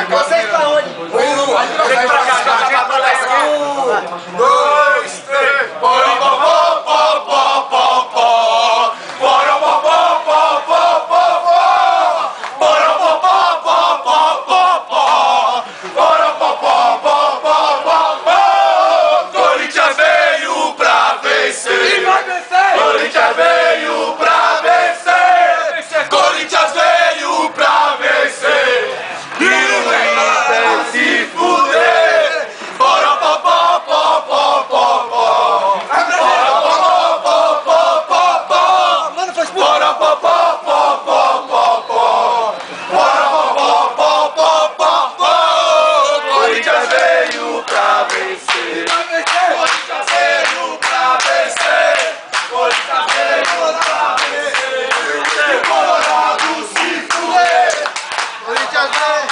Vocês pra onde? Vem pra cá, vem pra cá. 1, 2, 3. Bora, pó, pó, pó, pó, pó. Bora, pó, pó, pó, pó, pó, pó. Bora, pó, pó, pó, pó, pó, pó. Bora, pó, pó, pó, pó, pó, pó. Corinthians veio pra vencer. E vai vencer! Corinthians veio pra vencer. Corinthians veio pra vencer. E o Inter se fuder. Bora, pó, pó, pó, pó, pó, pó. Bora, pó, pó, pó, pó, pó. Mano, foi expulso! Bora, pó, pó, pó, pó, pó, pó. Bora, pó, pó, pó, pó, pó. Corinthians veio pra vencer. Vai vencer! Corinthians veio pra vencer. Corinthians veio pra vencer. O Colorado se fuder. Corinthians vem!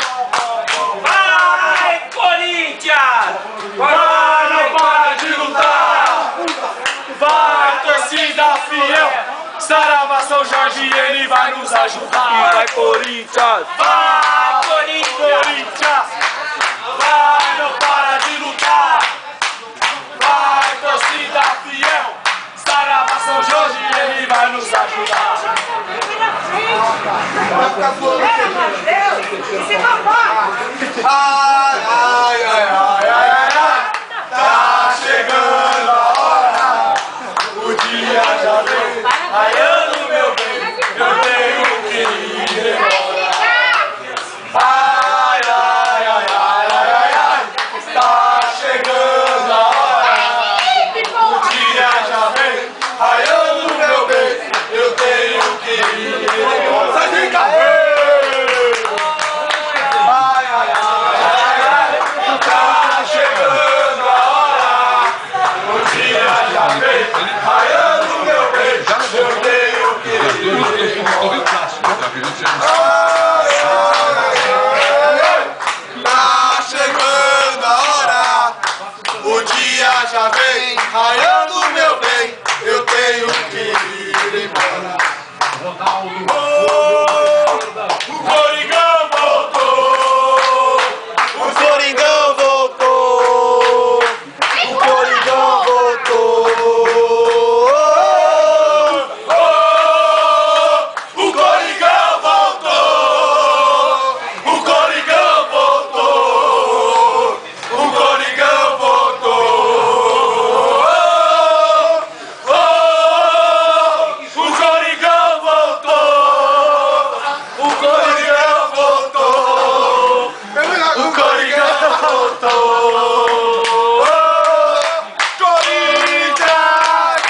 Vai, Corinthians! Vai, não para de lutar. Vai, torcida fiel. Saravá São Jorge, ele vai nos ajudar. Vai, Corinthians! Vai, Corinthians. Vai, não para de lutar. Vai, torcida fiel. Saravá São Jorge, ele vai nos ajudar. Ai, ai, ai, ai, ai, ai. Tá chegando a hora. O dia já vem. Raiando, meu bem. Eu tenho que ir embora. Ai, ai, ai, ai, ai, ai, ai. Tá chegando a hora. O dia já vem. Raiando, meu bem. Eu tenho que ir embora. Sai de cá. Ai, ai, ai, ai, ai. Tá chegando a hora. O dia já vem. Raiando, meu bem. Eu tenho que ir embora. Tá chegando a hora, o dia já vem, raiando meu bem, eu tenho que ir embora. Oh, o Coringão voltou, o Coringão voltou, o Coringão voltou. O Coringão voltou! O Coringão voltou! O Coringão voltou! O Coringão voltou! O Coringão voltou! O Coringão voltou! Corinthians!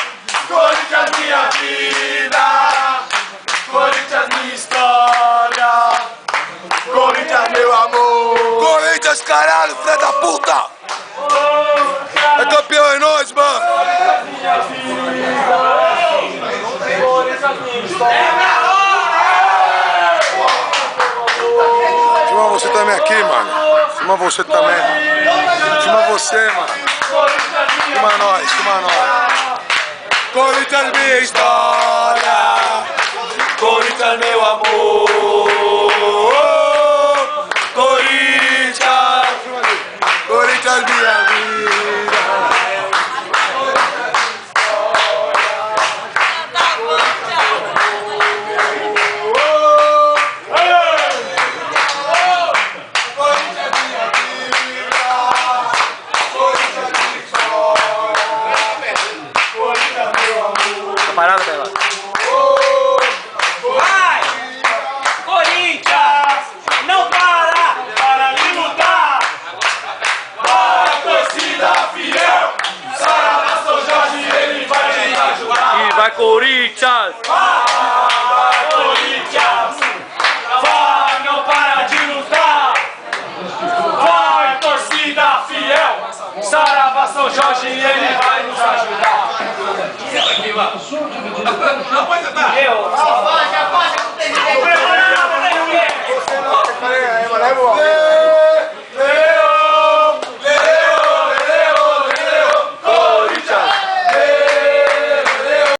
Corinthians minha vida! Corinthians minha história, Corinthians meu amor. Corinthians, caralho, filha da puta! É campeão, é nóis, mano! Chama você também aqui, mano. Chama você também. Chama você, mano. Chama nós, chama nós. Corinthians minha história, Corinthians meu amor. Corinthians, Corinthians, minha vida! Tá parado, Bela? Vai, Corinthians! Não para de lutar! vai torcida fiel, Saravá São Jorge, ele vai nos ajudar. E vai, Corinthians! Vai, Corinthians, vai, não para de lutar. Vai, torcida fiel, Saravá São Jorge, ele vai nos ajudar.